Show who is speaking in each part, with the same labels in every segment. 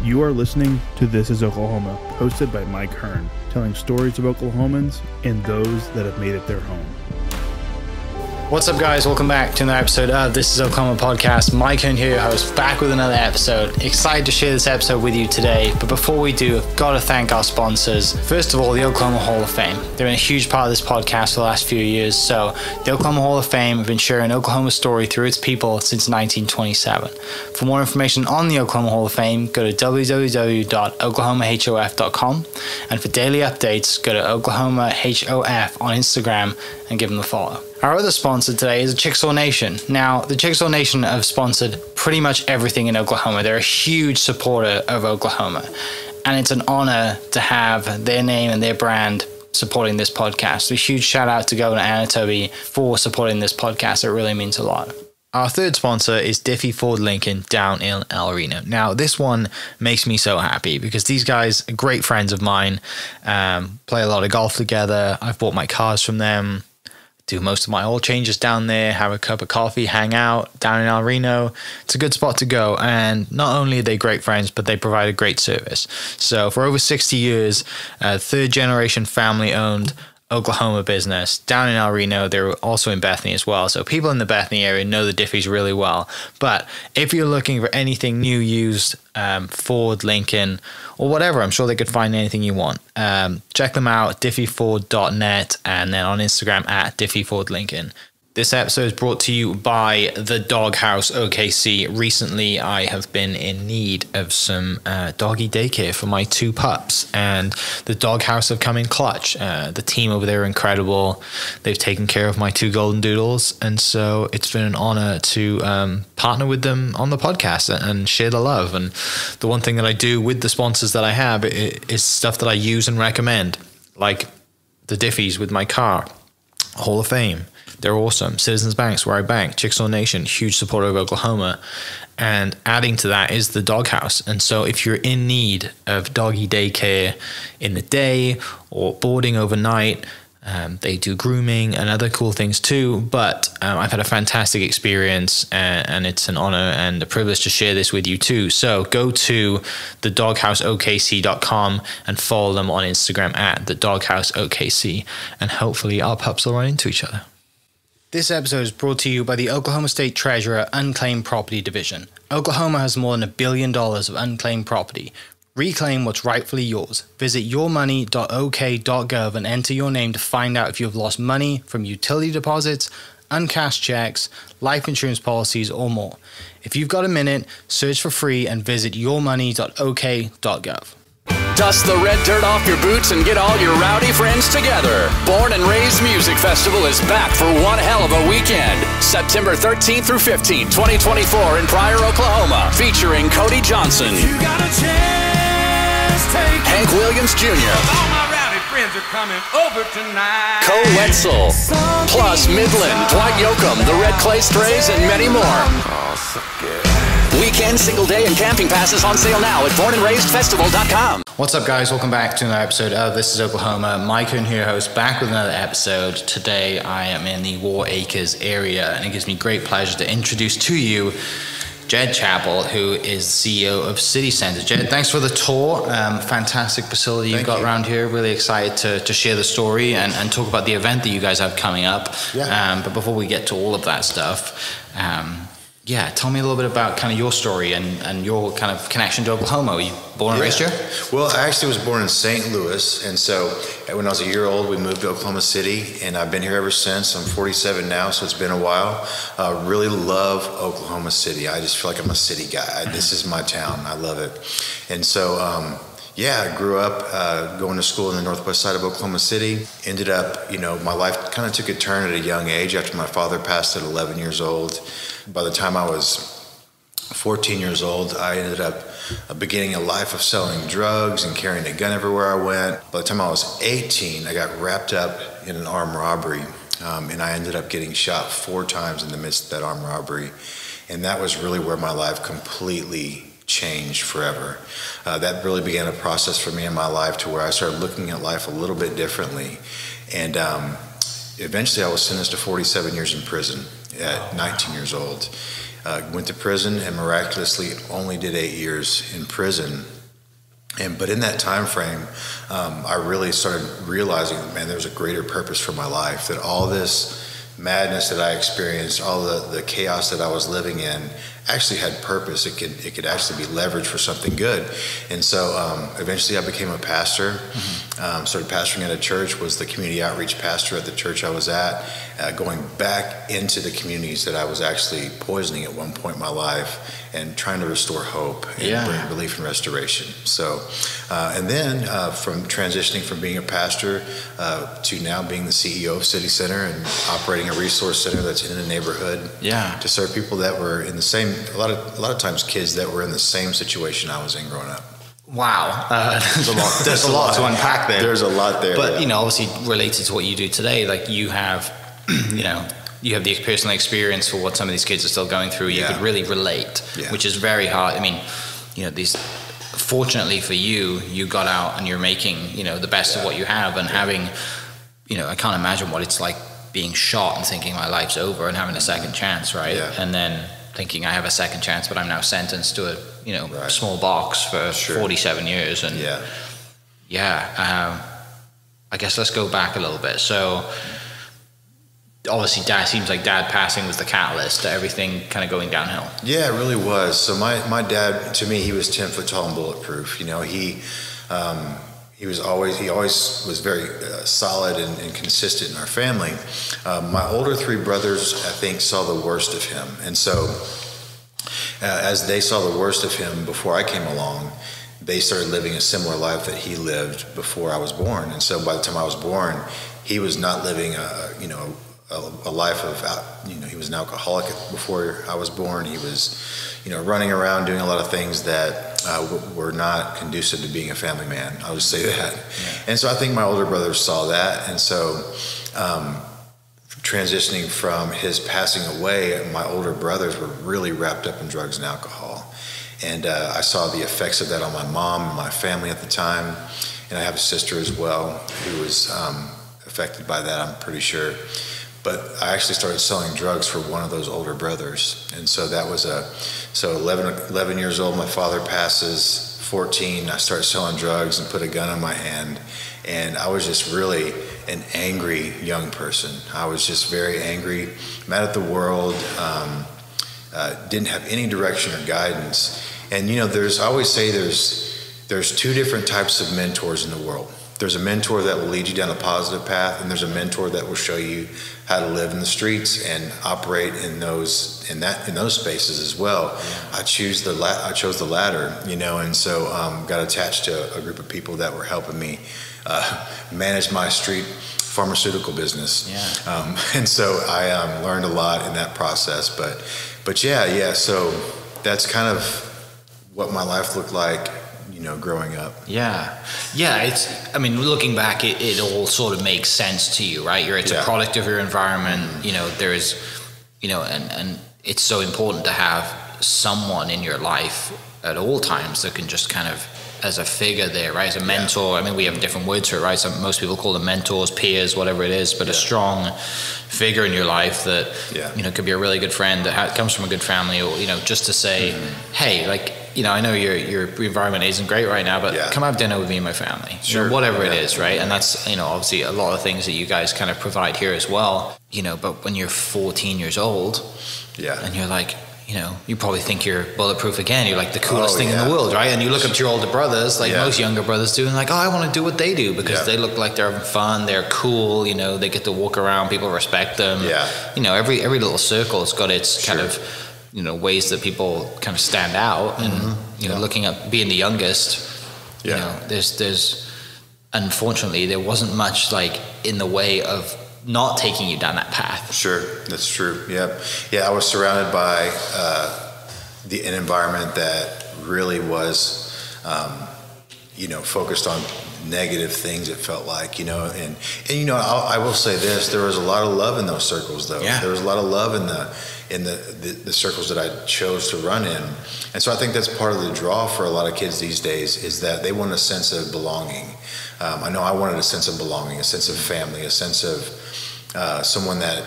Speaker 1: You are listening to This is Oklahoma, hosted by Mike Hearn, telling stories of Oklahomans and those that have made it their home.
Speaker 2: What's up, guys? Welcome back to another episode of This is Oklahoma podcast. Mike Hearn here, your host, back with another episode. Excited to share this episode with you today, but before we do, I've got to thank our sponsors. First of all, the Oklahoma Hall of Fame. They've been a huge part of this podcast for the last few years. So the Oklahoma Hall of Fame have been sharing Oklahoma's story through its people since 1927. For more information on the Oklahoma Hall of Fame, go to www.oklahomahof.com. And for daily updates, go to oklahomahof on Instagram and give them a follow. Our other sponsor today is the Chickasaw Nation. Now, the Chickasaw Nation have sponsored pretty much everything in Oklahoma. They're a huge supporter of Oklahoma, and it's an honor to have their name and their brand supporting this podcast. A huge shout out to Governor Anatoby for supporting this podcast. It really means a lot. Our third sponsor is Diffie Ford Lincoln down in El Reno. Now, this one makes me so happy because these guys are great friends of mine, play a lot of golf together. I've bought my cars from them, do most of my oil changes down there, have a cup of coffee, hang out down in El Reno. It's a good spot to go. And not only are they great friends, but they provide a great service. So for over 60 years, third generation family owned Oklahoma business down in El Reno. They're also in Bethany as well. So people in the Bethany area know the Diffies really well. But if you're looking for anything new, used, Ford, Lincoln, or whatever, I'm sure they could find anything you want. Check them out, diffieford.net, and then on Instagram at diffiefordlincoln. This episode is brought to you by the Doghouse OKC. Recently, I have been in need of some doggy daycare for my two pups, and the Doghouse have come in clutch. The team over there are incredible. They've taken care of my two golden doodles, and so it's been an honor to partner with them on the podcast and share the love. And the one thing that I do with the sponsors that I have is stuff that I use and recommend, like the Diffies with my car, Hall of Fame. They're awesome. Citizens Banks, where I bank. Chickasaw Nation, huge supporter of Oklahoma. And adding to that is the Doghouse. And so if you're in need of doggy daycare in the day or boarding overnight, they do grooming and other cool things too. But I've had a fantastic experience, and it's an honor and a privilege to share this with you too. So go to thedogHouseOKC.com and follow them on Instagram at thedogHouseOKC. And hopefully our pups will run into each other. This episode is brought to you by the Oklahoma State Treasurer Unclaimed Property Division. Oklahoma has more than $1 billion of unclaimed property. Reclaim what's rightfully yours. Visit YourMoney.ok.gov and enter your name to find out if you have lost money from utility deposits, uncashed checks, life insurance policies, or more. If you've got a minute, search for free and visit YourMoney.ok.gov.
Speaker 3: Dust the red dirt off your boots and get all your rowdy friends together. Born and Raised Music Festival is back for one hell of a weekend. September 13th through 15th, 2024 in Pryor, Oklahoma. Featuring Cody Johnson,
Speaker 4: You got a chance, take
Speaker 3: Hank Williams Jr.,
Speaker 4: all my rowdy friends are coming over tonight.
Speaker 3: Cole Wetzel, plus Midland, Dwight Yoakam, the Red Clay Strays, and many more. Weekend, single day, and camping passes on sale now at bornandraisedfestival.com.
Speaker 2: What's up, guys? Welcome back to another episode of This is Oklahoma. Mike Hearn here, host, back with another episode. Today, I am in the War Acres area, and it gives me great pleasure to introduce to you Jed Chappell, who is CEO of City Center. Jed, thanks for the tour. Fantastic facility you've got around here. Really excited to share the story and talk about the event that you guys have coming up. Yeah. But before we get to all of that stuff, yeah, tell me a little bit about kind of your story and your kind of connection to Oklahoma. Were you born and raised here?
Speaker 5: Well, I actually was born in St. Louis, and so when I was a year old, we moved to Oklahoma City, and I've been here ever since. I'm 47 now, so it's been a while. Really love Oklahoma City. I just feel like I'm a city guy. This is my town. I love it. And so, yeah, I grew up going to school in the northwest side of Oklahoma City. Ended up, my life kind of took a turn at a young age after my father passed at 11 years old. By the time I was 14 years old, I ended up beginning a life of selling drugs and carrying a gun everywhere I went. By the time I was 18, I got wrapped up in an armed robbery, and I ended up getting shot 4 times in the midst of that armed robbery. And that was really where my life completely changed forever. That really began a process for me in my life to where I started looking at life a little bit differently. And eventually I was sentenced to 47 years in prison at 19 years old. Went to prison and miraculously only did 8 years in prison. But in that time frame, I really started realizing, man, there was a greater purpose for my life, that all this madness that I experienced, all the chaos that I was living in, actually had purpose. It could actually be leveraged for something good. And so eventually I became a pastor, started pastoring at a church, was the community outreach pastor at the church I was at, going back into the communities that I was actually poisoning at one point in my life, and trying to restore hope and bring relief and restoration. So, and then from transitioning from being a pastor to now being the CEO of City Center and operating a resource center that's in a neighborhood to serve people that were in the same, a lot of times kids that were in the same situation I was in growing up.
Speaker 2: Wow, there's a lot. There's a lot to unpack there.
Speaker 5: There's a lot there.
Speaker 2: But obviously related to what you do today, like you have, you have the personal experience for what some of these kids are still going through. You could really relate, which is very hard. I mean, these. Fortunately for you, you got out and you're making the best of what you have, and having, I can't imagine what it's like being shot and thinking my life's over and having a second chance, right? And then thinking I have a second chance, but I'm now sentenced to a small box for 47 years. And I guess let's go back a little bit. So obviously seems like dad passing was the catalyst to everything kind of going downhill. Yeah,
Speaker 5: it really was. So my dad, to me, he was 10 foot tall and bulletproof. He always was very solid and consistent in our family. My older three brothers, I think, saw the worst of him. And so as they saw the worst of him before I came along, they started living a similar life that he lived before I was born. And so by the time I was born, he was not living a life of, he was an alcoholic before I was born. He was, running around doing a lot of things that were not conducive to being a family man. I would say that. And so I think my older brothers saw that. And so transitioning from his passing away, my older brothers were really wrapped up in drugs and alcohol. And I saw the effects of that on my mom and my family at the time. And I have a sister as well who was affected by that, I'm pretty sure. But I actually started selling drugs for one of those older brothers. And so that was 11 years old, my father passes. 14, I started selling drugs and put a gun in my hand. And I was just really an angry young person. I was just very angry, mad at the world, didn't have any direction or guidance. And I always say there's two different types of mentors in the world. There's a mentor that will lead you down a positive path, and there's a mentor that will show you how to live in the streets and operate in those spaces as well. I chose the latter, and so got attached to a group of people that were helping me manage my street pharmaceutical business. And so I learned a lot in that process. But so that's kind of what my life looked like, growing up. Looking back, it all sort of makes sense to you, right? It's a product of your environment. There is, and it's so important to have someone in your life at all times that can just kind of, as a figure there, right? As a mentor. We have different words for it, right? So most people call them mentors, peers, whatever it is, but a strong figure in your life that, could be a really good friend that comes from a good family, or, just to say, hey, I know your environment isn't great right now, but come have dinner with me and my family, whatever it is, right? And that's, obviously a lot of things that you guys kind of provide here as well, but when you're 14 years old and you're like, you probably think you're bulletproof again. You're like the coolest thing in the world, right? And you look up to your older brothers, like most younger brothers do, and like, I want to do what they do because they look like they're having fun, they're cool, they get to walk around, people respect them. Every little circle has got its kind of, ways that people kind of stand out. And, looking at being the youngest, there's unfortunately, there wasn't much in the way of not taking you down that path. Sure, that's true. I was surrounded by an environment that really was, focused on negative things. It felt like, and I will say this: there was a lot of love in those circles, though. There was a lot of love in the circles that I chose to run in, and so I think that's part of the draw for a lot of kids these days, is that they want a sense of belonging. I know I wanted a sense of belonging, a sense of family, a sense of someone that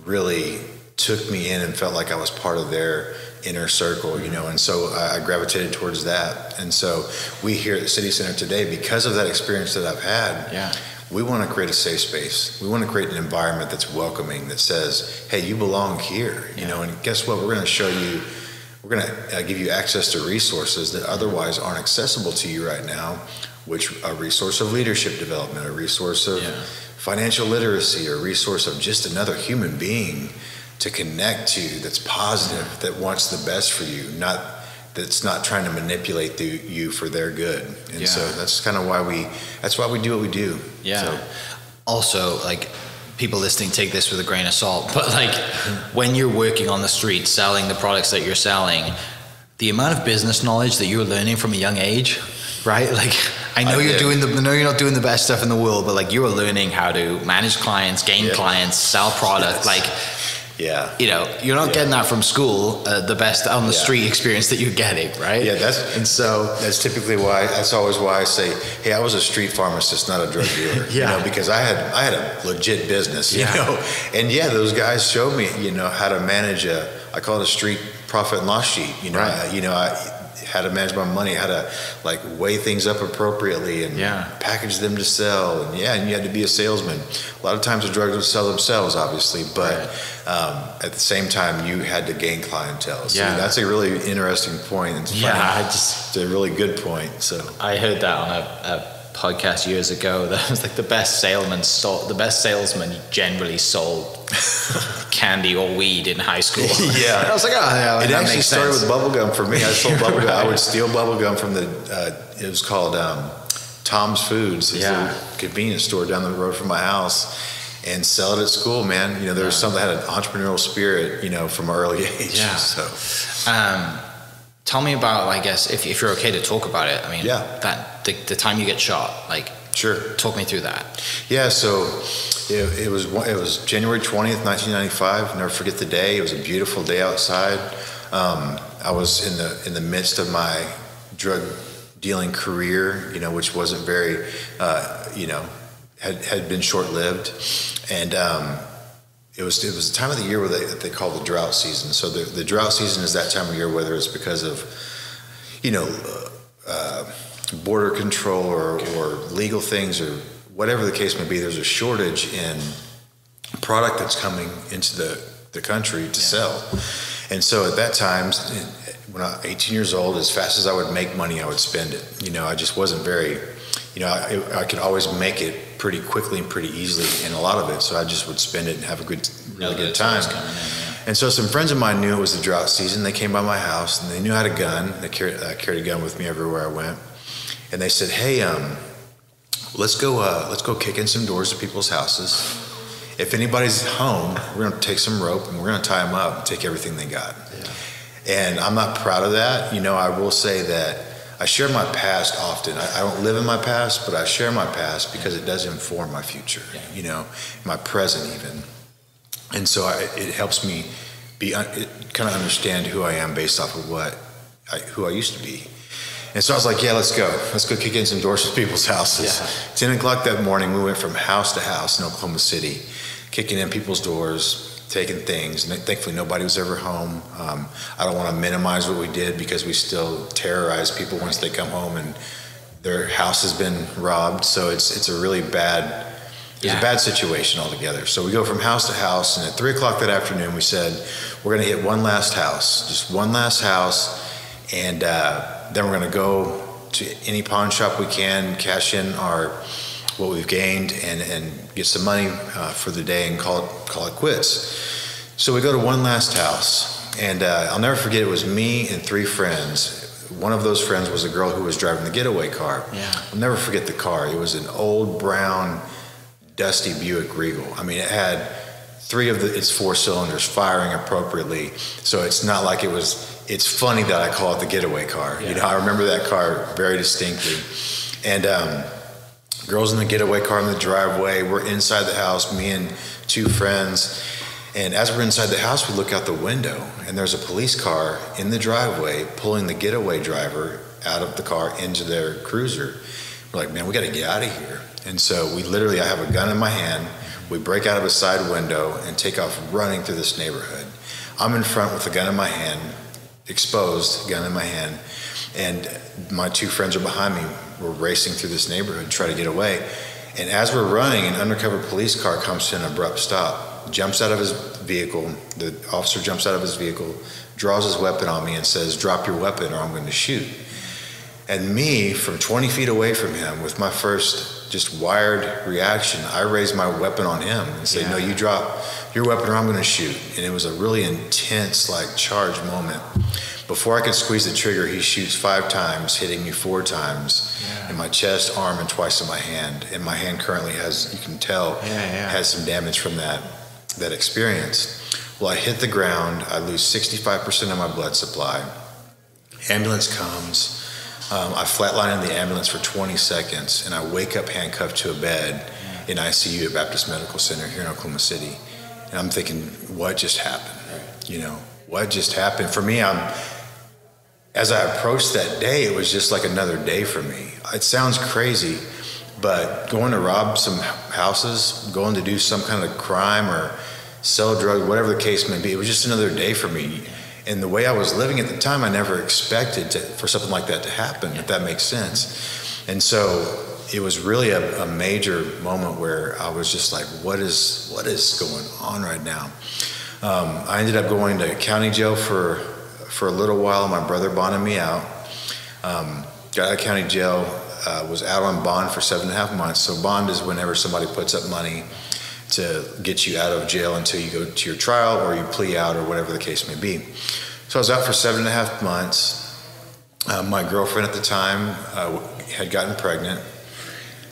Speaker 5: really took me in and felt like I was part of their inner circle, you know, and so I gravitated towards that. And so we here at the City Center today, because of that experience that I've had, we want to create a safe space. We want to create an environment that's welcoming, that says, hey, you belong here, you know, and guess what? We're going to show you, we're going to give you access to resources that otherwise aren't accessible to you right now, which a resource of leadership development, a resource of financial literacy, a resource of just another human being to connect to, that's positive, that wants the best for you, that's not trying to manipulate you for their good. And so that's kind of why we do what we do. So.
Speaker 2: Also, like, people listening, take this with a grain of salt, but like when you're working on the street selling the products that you're selling, the amount of business knowledge that you're learning from a young age, right? Like, I know you're not doing the best stuff in the world, but like, you are learning how to manage clients, gain clients, sell product. Like, you know, you're not getting that from school, the best on the street experience that you're getting, right?
Speaker 5: That's typically why, that's always why I say, hey, I was a street pharmacist, not a drug dealer, you know, because I had a legit business, you know, and those guys showed me, you know, how to manage I call it a street profit and loss sheet, you know, how to manage my money, how to like weigh things up appropriately and package them to sell. And and you had to be a salesman. A lot of times the drugs would sell themselves, obviously, but at the same time you had to gain clientele. So that's a really interesting point. It's a really good point. So
Speaker 2: I heard that on a podcast years ago. That was like the best salesman generally sold candy or weed in high school. And I was like,
Speaker 5: it actually started with bubblegum for me. I sold bubblegum. I would steal bubblegum from it was called Tom's Foods. It's a convenience store down the road from my house, and sell it at school, man. You know, there was something that had an entrepreneurial spirit, you know, from an early age. So
Speaker 2: tell me about, I guess, if you're okay to talk about it. I mean, that the time you get shot, like, talk me through that.
Speaker 5: So it was January 20th, 1995. Never forget the day. It was a beautiful day outside. I was in the midst of my drug dealing career, you know, which wasn't very, you know, had been short lived, and it was the time of the year where they call the drought season. So the drought season is that time of year, whether it's because of, you know, border control or legal things or whatever the case may be. There's a shortage in product that's coming into the country to sell. And so at that time, when I was 18 years old, as fast as I would make money, I would spend it. You know, I just wasn't very, you know, I could always make it pretty quickly and pretty easily in a lot of it. So I just would spend it and have a really good time. And so some friends of mine knew it was the drought season. They came by my house and they knew I had a gun. I carried a gun with me everywhere I went. And they said, hey, let's go kick in some doors to people's houses. If anybody's home, we're going to take some rope and we're going to tie them up and take everything they got. And I'm not proud of that. You know, I will say that I share my past often. I don't live in my past, but I share my past because it does inform my future, you know, my present even. And so it helps me kind of understand who I am based off of who I used to be. And so I was like, let's go kick in some doors to people's houses. 10 o'clock that morning, we went from house to house in Oklahoma City, kicking in people's doors, taking things. And thankfully, nobody was ever home. I don't want to minimize what we did because we still terrorize people once they come home and their house has been robbed. So it's a really bad, a bad situation altogether. So we go from house to house, and at 3 o'clock that afternoon, we said, we're going to hit one last house, just one last house, and then we're going to go to any pawn shop we can, cash in what we've gained, and get some money for the day and call it quits. So we go to one last house, and I'll never forget, it was me and 3 friends. One of those friends was a girl who was driving the getaway car. I'll never forget the car. It was an old brown, dusty Buick Regal. I mean, it had 3 of its 4 cylinders firing appropriately. So it's not like it's funny that I call it the getaway car. You know, I remember that car very distinctly. And girls in the getaway car in the driveway, we're inside the house, me and 2 friends. And as we're inside the house, we look out the window, and there's a police car in the driveway pulling the getaway driver out of the car into their cruiser. We're like, man, we got to get out of here. And so I have a gun in my hand. We break out of a side window and take off running through this neighborhood. I'm in front with a gun in my hand, exposed gun in my hand, and my two friends are behind me. We're racing through this neighborhood to try to get away. And as we're running, an undercover police car comes to an abrupt stop, jumps out of his vehicle. The officer jumps out of his vehicle, draws his weapon on me and says, "Drop your weapon or I'm going to shoot." And me, from 20 feet away from him, with my first just wired reaction, I raise my weapon on him and say, "No, you drop your weapon or I'm going to shoot." And it was a really intense, like, charge moment. Before I could squeeze the trigger, he shoots 5 times, hitting me 4 times in my chest, arm, and twice in my hand. And my hand currently has, you can tell, has some damage from that experience. Well, I hit the ground. I lose 65% of my blood supply. Ambulance comes. I flatline in the ambulance for 20 seconds, and I wake up handcuffed to a bed in ICU at Baptist Medical Center here in Oklahoma City. And I'm thinking, what just happened? You know, what just happened? For me, as I approached that day, it was just like another day for me. It sounds crazy, but going to rob some houses, going to do some kind of crime or sell drugs, whatever the case may be, it was just another day for me. And the way I was living at the time, I never expected for something like that to happen, if that makes sense. And so it was really a major moment where I was just like, what is going on right now? I ended up going to county jail for a little while. My brother bonded me out. Got out of county jail, was out on bond for 7.5 months. So bond is whenever somebody puts up money to get you out of jail until you go to your trial or you plea out or whatever the case may be. So I was out for 7.5 months. My girlfriend at the time had gotten pregnant.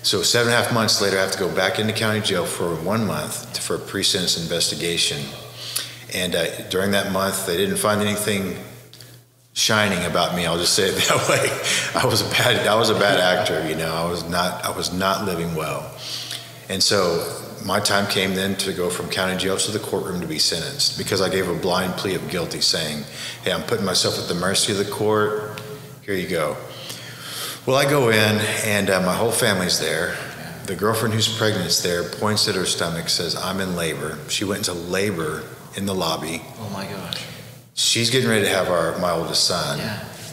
Speaker 5: So 7.5 months later, I have to go back into county jail for 1 month for a pre-sentence investigation. And during that month, they didn't find anything shining about me. I'll just say it that way. I was a bad actor, you know. I was not living well. And so my time came then to go from county jail to the courtroom to be sentenced, because I gave a blind plea of guilty, saying, "Hey, I'm putting myself at the mercy of the court. Here you go." Well, I go in, and my whole family's there. The girlfriend who's pregnant is there, points at her stomach, says, "I'm in labor." She went into labor in the lobby.
Speaker 2: Oh my gosh.
Speaker 5: She's getting ready to have my oldest son,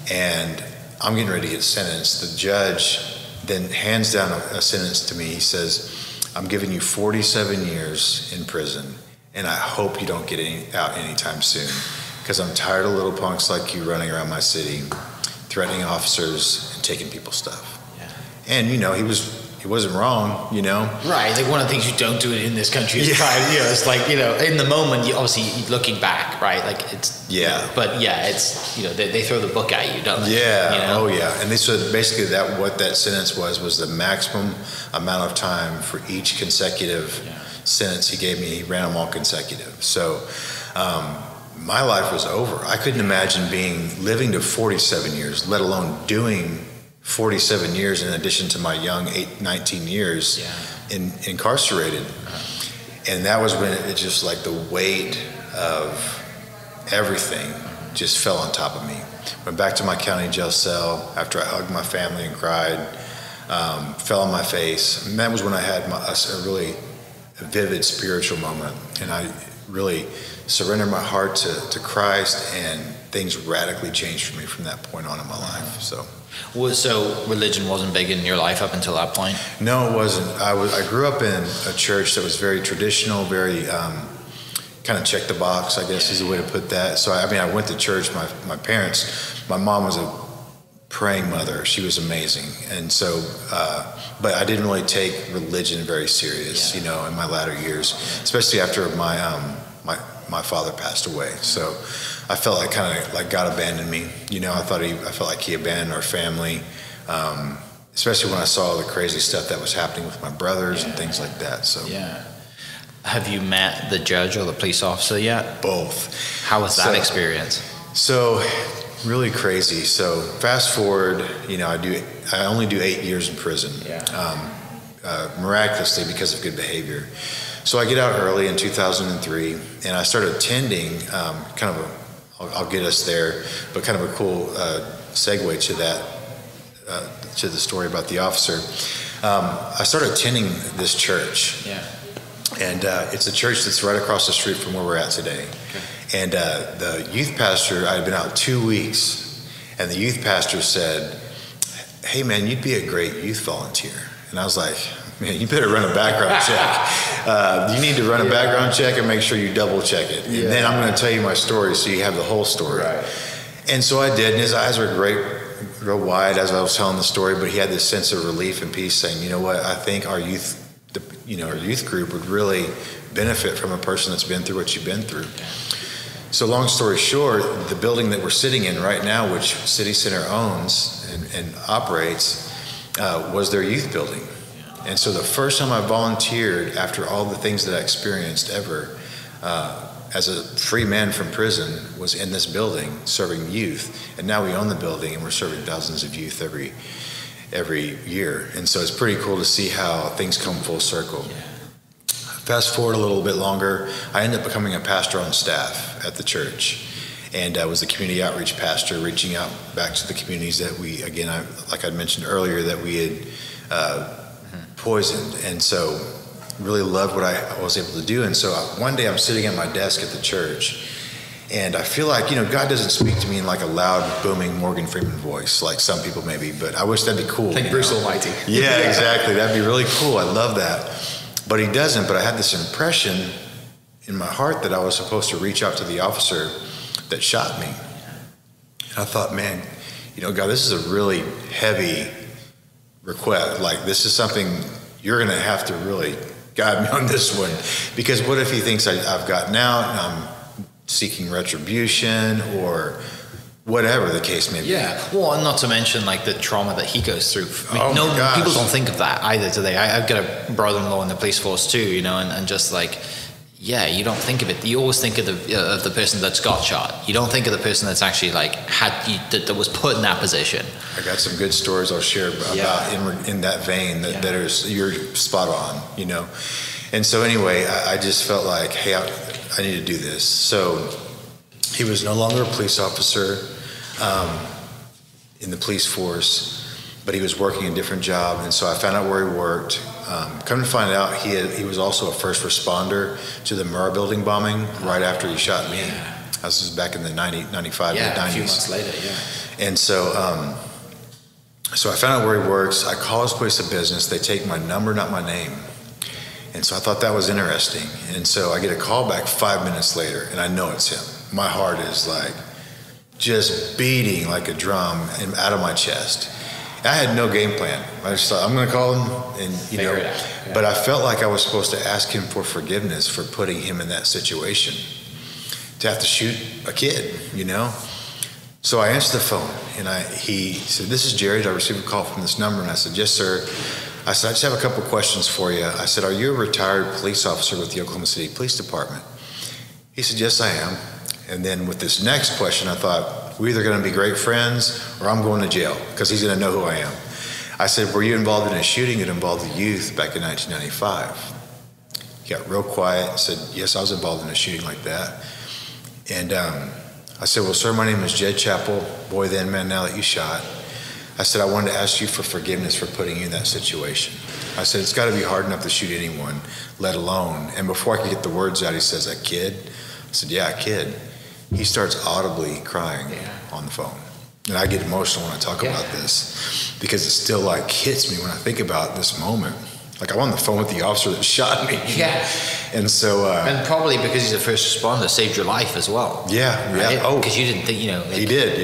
Speaker 5: and I'm getting ready to get sentenced. The judge then hands down a sentence to me. He says, "I'm giving you 47 years in prison, and I hope you don't get out anytime soon, because I'm tired of little punks like you running around my city, threatening officers and taking people's stuff." And, you know, he wasn't wrong, you know?
Speaker 2: Right, like one of the things you don't do in this country is try, you know, it's like, you know, in the moment, you obviously looking back, right, like it's, but it's, you know, they throw the book at you, don't they? You know?
Speaker 5: Oh yeah, and this was basically what that sentence was the maximum amount of time for each consecutive sentence he gave me. He ran them all consecutive. So my life was over. I couldn't imagine living to 47 years, let alone doing 47 years in addition to my young 19 years incarcerated. And that was when it just, like, the weight of everything just fell on top of me. Went back to my county jail cell after I hugged my family and cried, fell on my face. And that was when I had a really vivid spiritual moment. And I really surrendered my heart to Christ, and things radically changed for me from that point on in my life. So religion wasn't big in your life up until that point? No, it wasn't. I grew up in a church that was very traditional, very kind of check the box, I guess is the way to put that. So I went to church. My mom was a praying mother. She was amazing. And so, but I didn't really take religion very serious, you know, in my latter years, especially after my father passed away. So I felt like kind of like God abandoned me. You know, I felt like he abandoned our family, especially when I saw the crazy stuff that was happening with my brothers and things like that. So
Speaker 2: have you met the judge or the police officer yet?
Speaker 5: Both.
Speaker 2: How was that experience?
Speaker 5: So really crazy. So fast forward, you know, I only do 8 years in prison, miraculously because of good behavior. So I get out early in 2003, and I started attending I'll get us there, but kind of a cool segue to that, to the story about the officer. I started attending this church, And it's a church that's right across the street from where we're at today. Okay. And the youth pastor, I had been out 2 weeks, and the youth pastor said, "Hey man, you'd be a great youth volunteer." And I was like, "Man, you better run a background check. You need to run a background check and make sure you double check it. And then I'm going to tell you my story so you have the whole story." Right. And so I did, and his eyes were real wide as I was telling the story, but he had this sense of relief and peace, saying, "You know what, I think our youth group would really benefit from a person that's been through what you've been through." So long story short, the building that we're sitting in right now, which City Center owns and operates, was their youth building. And so the first time I volunteered after all the things that I experienced ever, as a free man from prison, was in this building serving youth. And now we own the building and we're serving thousands of youth every year. And so it's pretty cool to see how things come full circle. Fast forward a little bit longer, I ended up becoming a pastor on staff at the church. And I was the community outreach pastor, reaching out back to the communities that we, again, like I mentioned earlier, that we had poisoned. And so really loved what I was able to do. And so one day I'm sitting at my desk at the church, and I feel like, God doesn't speak to me in like a loud, booming Morgan Freeman voice, like some people maybe, but I wish that'd be cool.
Speaker 2: Like Bruce Almighty.
Speaker 5: Yeah, exactly. That'd be really cool. I love that. But he doesn't. But I had this impression in my heart that I was supposed to reach out to the officer that shot me. And I thought, man, God, this is a really heavy request. Like, this is something you're going to have to really guide me on this one. Because what if he thinks I've gotten out and I'm seeking retribution or whatever the case may be.
Speaker 2: Yeah, well, and not to mention like the trauma that he goes through. I mean, people don't think of that either, do they? I've got a brother-in-law in the police force too, and just like, you don't think of it. You always think of the person that's got shot. You don't think of the person that's actually like that was put in that position. I
Speaker 5: got some good stories I'll share about in that vein that you're spot on, And so anyway, I just felt like, hey, I need to do this. So he was no longer a police officer in the police force, but he was working a different job. And so I found out where he worked. Come to find out, he was also a first responder to the Murrah building bombing right after he shot me. This was back in the 95, mid-90s.
Speaker 2: A few months later,
Speaker 5: And so, so I found out where he works. I call his place of business. They take my number, not my name. And so I thought that was interesting. And so I get a call back 5 minutes later, and I know it's him. My heart is like just beating like a drum out of my chest. I had no game plan. I just thought, I'm going to call him, and but I felt like I was supposed to ask him for forgiveness for putting him in that situation, to have to shoot a kid, So I answered the phone, and he said, "This is Jared. I received a call from this number." And I said, "Yes, sir." I said, "I just have a couple questions for you." I said, "Are you a retired police officer with the Oklahoma City Police Department?" He said, "Yes, I am." And then with this next question, I thought, we're either going to be great friends or I'm going to jail because he's going to know who I am. I said, "Were you involved in a shooting that involved the youth back in 1995? He got real quiet and said, "Yes, I was involved in a shooting like that." And I said, "Well, sir, my name is Jed Chappell, boy then, man now that you shot." I said, "I wanted to ask you for forgiveness for putting you in that situation." I said, "It's got to be hard enough to shoot anyone, let alone." And before I could get the words out, he says, "A kid?" I said, "Yeah, a kid." He starts audibly crying on the phone. And I get emotional when I talk about this because it still like hits me when I think about this moment. Like I'm on the phone with the officer that shot me. And so...
Speaker 2: and probably because he's a first responder, saved your life as well.
Speaker 5: Right?
Speaker 2: Oh. Because you didn't think,
Speaker 5: he did,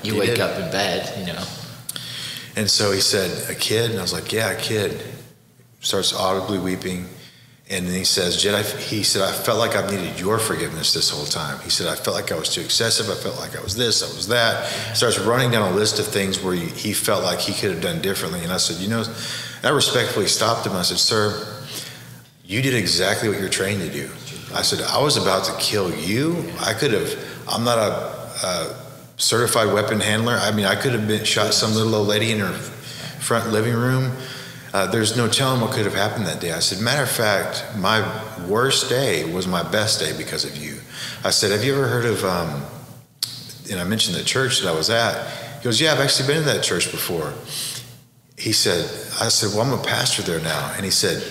Speaker 2: You wake up in bed,
Speaker 5: And so he said, "A kid?" And I was like, "Yeah, a kid." Starts audibly weeping. And then he says, "Jed, I felt like I've needed your forgiveness this whole time." He said, "I felt like I was too excessive. I felt like I was this, I was that." Starts running down a list of things where he felt like he could have done differently. And I said, I respectfully stopped him. I said, "Sir, you did exactly what you're trained to do." I said, "I was about to kill you. I'm not a certified weapon handler. I mean, I could have been shot some little old lady in her front living room. There's no telling what could have happened that day." I said, "Matter of fact, my worst day was my best day because of you." I said, "Have you ever heard of," and I mentioned the church that I was at. He goes, "Yeah, I've actually been to that church before." I said, "Well, I'm a pastor there now." And he said,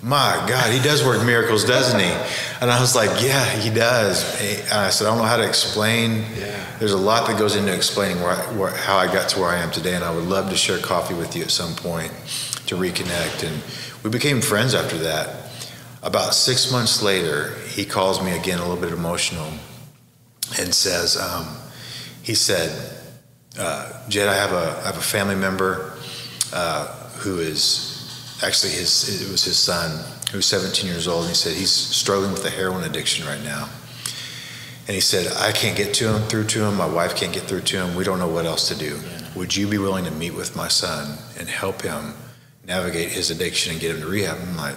Speaker 5: my God, he does work miracles, doesn't he? And I was like, yeah, he does. And I said, I don't know how to explain. There's a lot that goes into explaining how I got to where I am today, and I would love to share coffee with you at some point to reconnect. And we became friends after that. About 6 months later, he calls me again, a little bit emotional, and says, he said, Jed, I have a family member who is actually it was his son, who's 17 years old, and he said he's struggling with a heroin addiction right now. And he said, I can't get through to him. My wife can't get through to him. We don't know what else to do. Would you be willing to meet with my son and help him navigate his addiction and get him to rehab? I'm like,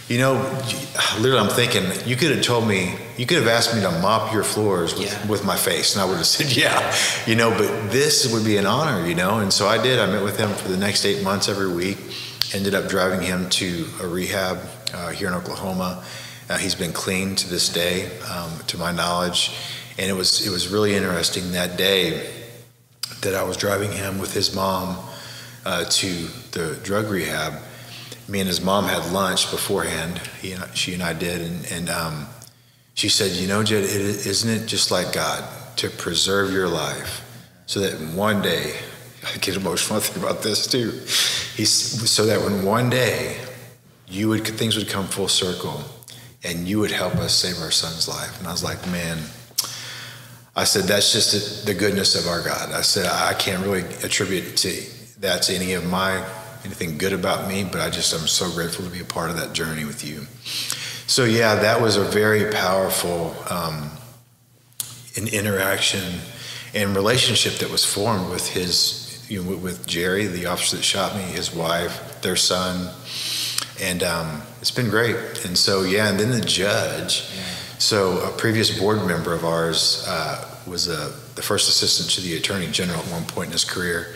Speaker 5: literally I'm thinking, you could have told me, you could have asked me to mop your floors with my face, and I would have said, but this would be an honor, And so I did. I met with him for the next 8 months every week, ended up driving him to a rehab here in Oklahoma. He's been clean to this day, to my knowledge. And it was really interesting that day that I was driving him with his mom to the drug rehab. Me and his mom had lunch beforehand. She and I did, and she said, Jed, isn't it just like God to preserve your life so that one day, I get emotional thinking about this too, so that when one day things would come full circle and you would help us save our son's life. And I was like, man, I said, that's just the goodness of our God. I said, I can't really attribute that to anything good about me, but I'm so grateful to be a part of that journey with you. So that was a very powerful interaction and relationship that was formed with with Jerry, the officer that shot me, his wife, their son, and it's been great. And so and then the judge. So a previous board member of ours was the first assistant to the Attorney General at one point in his career,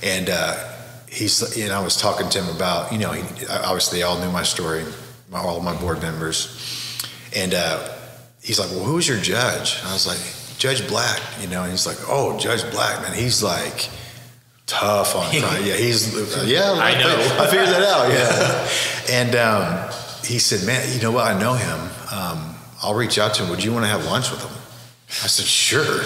Speaker 5: and I was talking to him about, obviously they all knew my story, all of my board members. And he's like, well, who's your judge? And I was like, Judge Black, and he's like, oh, Judge Black, man, he's like tough on crime. I know. I figured that out, And he said, man, you know what, I know him. I'll reach out to him. Would you want to have lunch with him? I said, sure.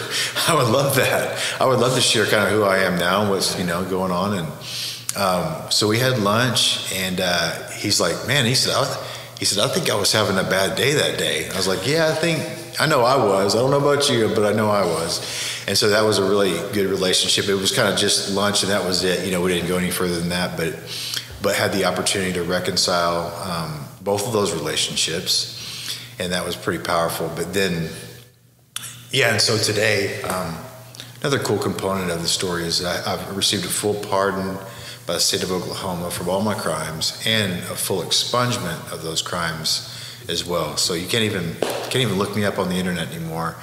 Speaker 5: I would love that. I would love to share kind of who I am now, what's, going on. And so we had lunch, and he's like, man, he said, I think I was having a bad day that day. I was like, I know I was. I don't know about you, but I know I was. And so that was a really good relationship. It was kind of just lunch, and that was it. We didn't go any further than that, but had the opportunity to reconcile both of those relationships, and that was pretty powerful. But then, and so today, another cool component of the story is that I've received a full pardon by the state of Oklahoma from all my crimes, and a full expungement of those crimes as well. So you can't even look me up on the internet anymore.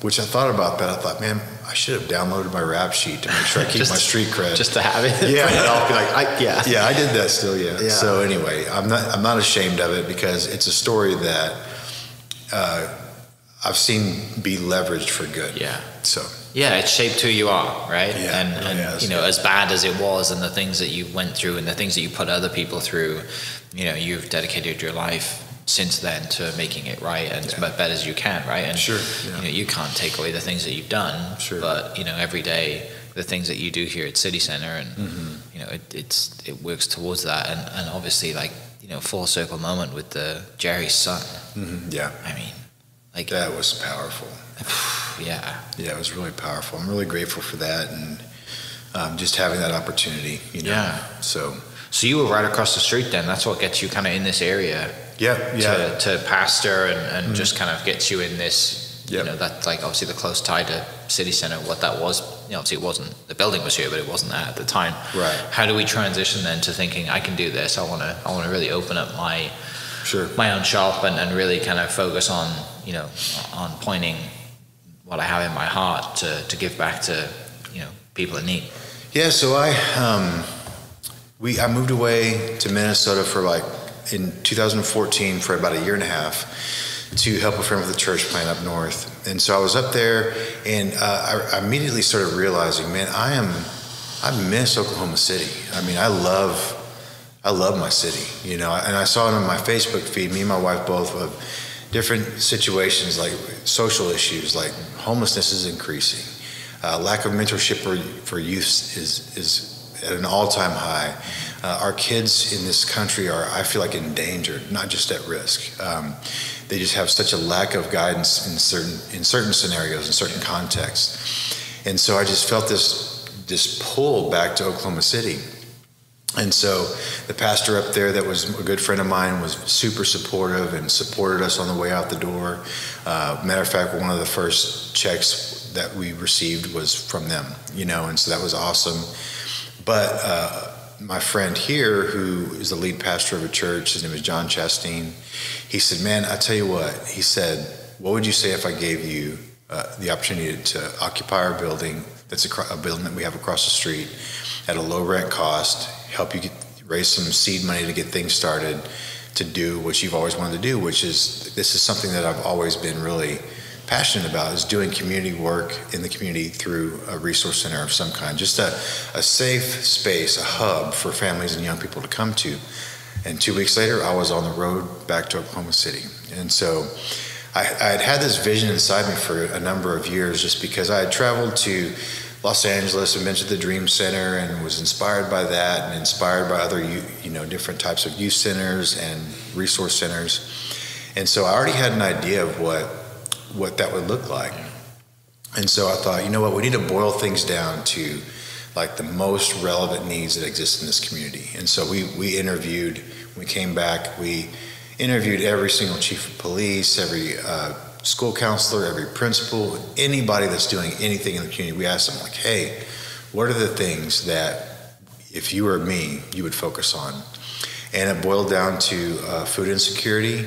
Speaker 5: Which I thought about that. I thought, man, I should have downloaded my rap sheet to make sure I keep my street cred.
Speaker 2: Just to have it.
Speaker 5: Yeah.
Speaker 2: I'll be like,
Speaker 5: I did that still. Yeah. So anyway, I'm not ashamed of it, because it's a story that I've seen be leveraged for good.
Speaker 2: Yeah.
Speaker 5: So.
Speaker 2: Yeah, it shaped who you are, right?
Speaker 5: Yeah,
Speaker 2: and as bad as it was, and the things that you went through, and the things that you put other people through, you've dedicated your life since then to making it right and as better as you can, right? And
Speaker 5: sure,
Speaker 2: you can't take away the things that you've done,
Speaker 5: sure.
Speaker 2: But every day the things that you do here at City Center, and it works towards that, and obviously full circle moment with the Jerry's son.
Speaker 5: Mm-hmm. Yeah,
Speaker 2: I mean,
Speaker 5: that was powerful.
Speaker 2: Yeah,
Speaker 5: it was really powerful. I'm really grateful for that, and just having that opportunity. So
Speaker 2: you were right across the street then. That's what gets you kind of in this area. To pastor and mm-hmm. just kind of gets you in this, that obviously the close tie to City Center, what that was, obviously it wasn't, the building was here, but it wasn't that at the time.
Speaker 5: Right.
Speaker 2: How do we transition then to thinking, I can do this, I want to really open up my own shop and really kind of focus on, on pointing what I have in my heart to give back to, people in need?
Speaker 5: Yeah, so I moved away to Minnesota in 2014 for about a year and a half to help a friend with a church plant up north. And so I was up there, and I immediately started realizing, man, I miss Oklahoma City. I mean, I love I love my city, you know, and I saw it on my Facebook feed, me and my wife both, of different situations like social issues, like homelessness is increasing. Lack of mentorship for youth is at an all-time high. Our kids in this country are, I feel like, endangered, not just at risk. They just have such a lack of guidance in certain scenarios, in certain contexts. And so I just felt this pull back to Oklahoma City. And so the pastor up there that was a good friend of mine was super supportive and supported us on the way out the door. Matter of fact, one of the first checks that we received was from them, you know, and so that was awesome. But my friend here, who is the lead pastor of a church, his name is John Chastain, he said, man, I tell you what, he said, what would you say if I gave you the opportunity to occupy our building, that's a building that we have across the street, at a low rent cost, help you raise some seed money to get things started, to do what you've always wanted to do, which is, this is something that I've always been really passionate about, is doing community work in the community through a resource center of some kind, just a safe space, a hub for families and young people to come to. And 2 weeks later, I was on the road back to Oklahoma City. And so I had this vision inside me for a number of years, just because I had traveled to Los Angeles and been to the Dream Center and was inspired by that, and inspired by other, you know, different types of youth centers and resource centers. And so I already had an idea of what that would look like. And so I thought, you know what, we need to boil things down to like the most relevant needs that exist in this community. And so we interviewed, when we came back, we interviewed every single chief of police, every school counselor, every principal, anybody that's doing anything in the community. We asked them, like, hey, what are the things that, if you were me, you would focus on? And it boiled down to food insecurity,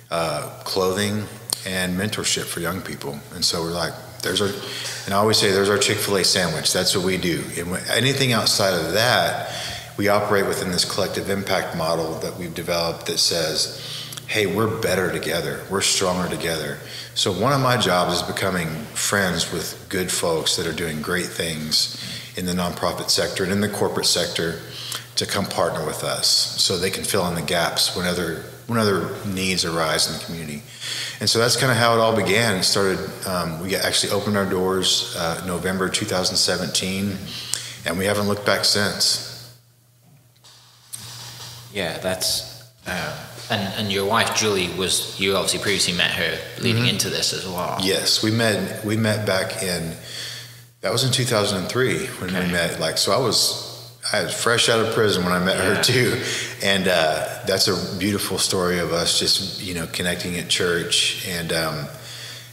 Speaker 5: clothing, and mentorship for young people. And so we're like, and I always say, there's our Chick-fil-A sandwich. That's what we do. And anything outside of that, we operate within this collective impact model that we've developed that says, hey, we're better together. We're stronger together. So one of my jobs is becoming friends with good folks that are doing great things in the nonprofit sector and in the corporate sector to come partner with us so they can fill in the gaps when other needs arise in the community. And so that's kind of how it all began. It started, we actually opened our doors November 2017, and we haven't looked back since.
Speaker 6: Yeah, that's... And your wife Julie, you obviously previously met her leading into this as well.
Speaker 5: Yes, we met back in, that was in 2003 when we met. Like, so I was fresh out of prison when I met her too, and that's a beautiful story of us just, you know, connecting at church and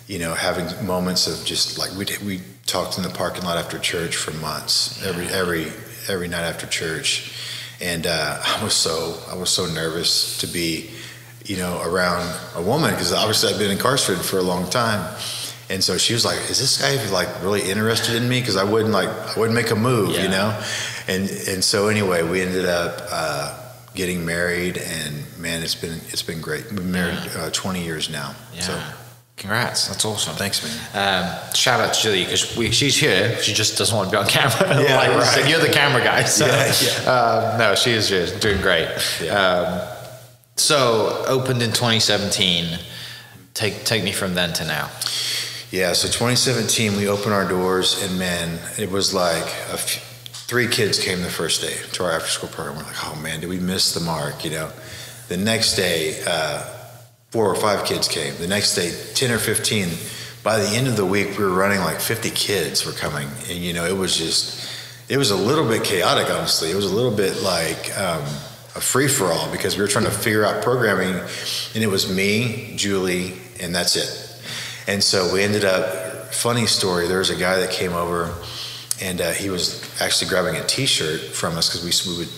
Speaker 5: you know, having moments of just like we talked in the parking lot after church for months, every night after church. And I was so nervous to be, you know, around a woman, because obviously I've been incarcerated for a long time. And so she was like, "Is this guy like really interested in me?" Because I wouldn't make a move, you know. And so anyway, we ended up getting married, and man, it's been great. We've been married 20 years now.
Speaker 6: Yeah.
Speaker 5: So.
Speaker 6: Congrats, that's awesome.
Speaker 5: Thanks, man.
Speaker 6: Shout out to Julie, because she's here. She just doesn't want to be on camera.
Speaker 5: Yeah,
Speaker 6: like,
Speaker 5: right.
Speaker 6: You're the camera guy. So,
Speaker 5: yeah.
Speaker 6: No, she is just doing great. Yeah. So opened in 2017. Take me from then to now.
Speaker 5: Yeah, so 2017 we opened our doors, and man, it was like 3 kids came the first day to our after school program. We're like, oh man, did we miss the mark? You know, the next day 4 or 5 kids came. The next day, 10 or 15. By the end of the week, we were running like 50 kids were coming. And, you know, it was a little bit chaotic, honestly. It was a little bit like a free-for-all, because we were trying to figure out programming, and it was me, Julie, and that's it. And so we ended up, funny story, there was a guy that came over, and he was actually grabbing a T-shirt from us, because we would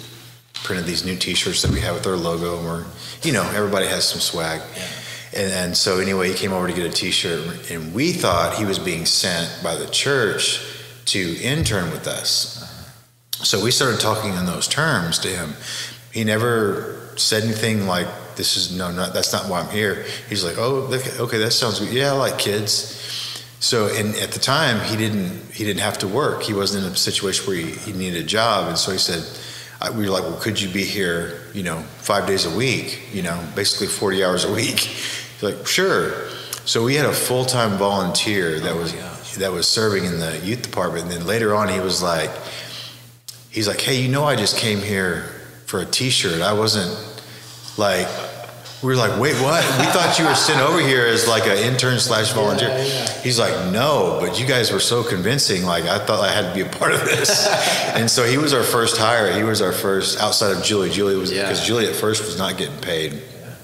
Speaker 5: printed these new T-shirts that we had with our logo, and we're, you know, everybody has some swag. Yeah. And so anyway, he came over to get a T-shirt, and we thought he was being sent by the church to intern with us. So we started talking in those terms to him. He never said anything like, that's not why I'm here. He's like, oh, okay, that sounds good. Yeah, I like kids. So, and at the time, he didn't have to work. He wasn't in a situation where he needed a job. And so he said, we were like, well, could you be here, 5 days a week, basically 40 hours a week? He's like, sure. So we had a full-time volunteer that was serving in the youth department. And then later on, he's like, hey, I just came here for a T-shirt. I wasn't like, we were like, wait, what? We thought you were sent over here as like an intern / volunteer. Yeah. He's like, no, but you guys were so convincing. Like, I thought I had to be a part of this. And so he was our first hire. He was our first, outside of Julie. Julie was, because Julie at first was not getting paid. Yeah.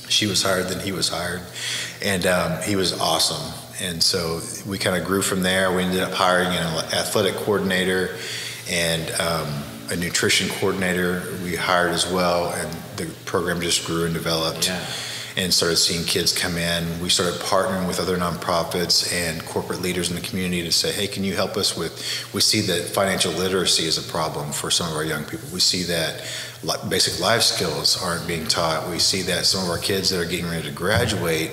Speaker 5: She was hired, then he was hired. And he was awesome. And so we kind of grew from there. We ended up hiring an athletic coordinator and a nutrition coordinator we hired as well, and the program just grew and developed and started seeing kids come in. We started partnering with other nonprofits and corporate leaders in the community to say, hey, can you help us we see that financial literacy is a problem for some of our young people. We see that basic life skills aren't being taught. We see that some of our kids that are getting ready to graduate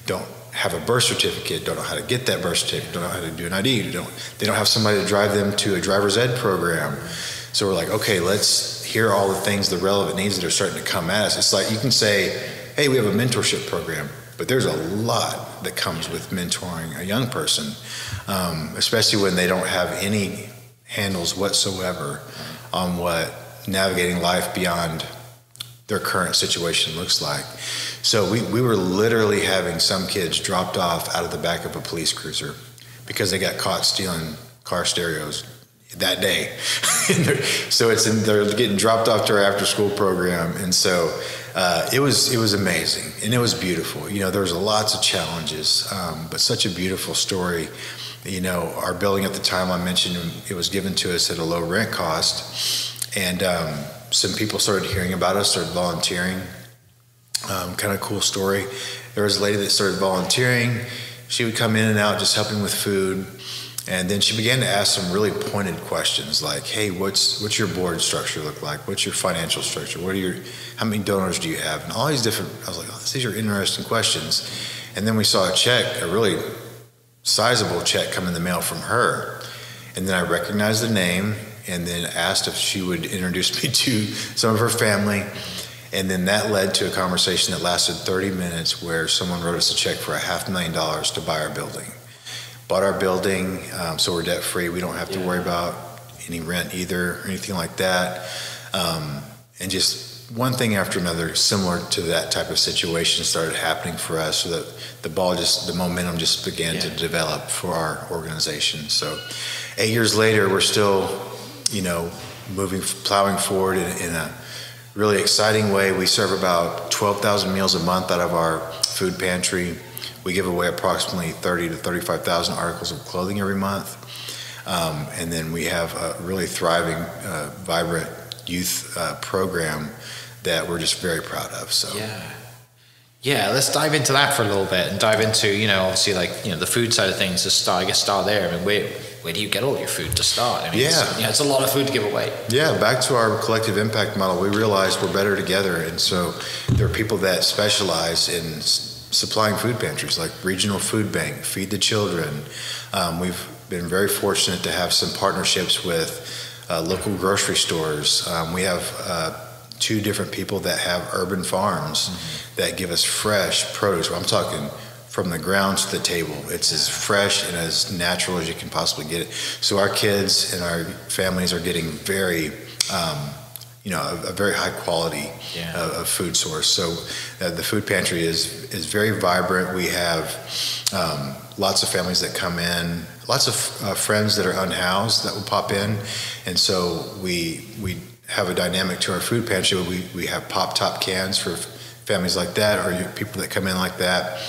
Speaker 5: don't have a birth certificate, don't know how to get that birth certificate, don't know how to do an ID, they don't have somebody to drive them to a driver's ed program. So we're like, okay, let's hear all the things, the relevant needs that are starting to come at us. It's like you can say, hey, we have a mentorship program, but there's a lot that comes with mentoring a young person, especially when they don't have any handles whatsoever on what navigating life beyond their current situation looks like. So we were literally having some kids dropped off out of the back of a police cruiser because they got caught stealing car stereos that day. So they're getting dropped off to our after school program. And so it was amazing and it was beautiful. There was lots of challenges, but such a beautiful story. Our building at the time, I mentioned, it was given to us at a low rent cost. And some people started hearing about us, started volunteering. Kind of cool story. There was a lady that started volunteering. She would come in and out just helping with food. And then she began to ask some really pointed questions like, hey, what's your board structure look like? What's your financial structure? How many donors do you have? And all these different, I was like, these are interesting questions. And then we saw a really sizable check come in the mail from her. And then I recognized the name and then asked if she would introduce me to some of her family. And then that led to a conversation that lasted 30 minutes where someone wrote us a check for $500,000 to buy our building. Bought our building, so we're debt free. We don't have to worry about any rent either or anything like that. And just one thing after another similar to that type of situation started happening for us, so that the momentum just began to develop for our organization. So 8 years later, we're still, plowing forward in a really exciting way. We serve about 12,000 meals a month out of our food pantry. We give away approximately 30,000 to 35,000 articles of clothing every month. And then we have a really thriving, vibrant youth program that we're just very proud of. So.
Speaker 6: Yeah, let's dive into that for a little bit and dive into, obviously the food side of things to start there. I mean, where do you get all your food to start? I mean, it's a lot of food to give away. Yeah,
Speaker 5: back to our collective impact model, we realized we're better together. And so there are people that specialize in supplying food pantries like Regional Food Bank, Feed the Children. We've been very fortunate to have some partnerships with local grocery stores. We have 2 different people that have urban farms that give us fresh produce. I'm talking from the ground to the table. It's as fresh and as natural as you can possibly get it. So our kids and our families are getting very a very high quality of food source. So the food pantry is very vibrant. We have lots of families that come in, lots of friends that are unhoused that will pop in. And so we have a dynamic to our food pantry. We have pop-top cans for families like that, or people that come in like that.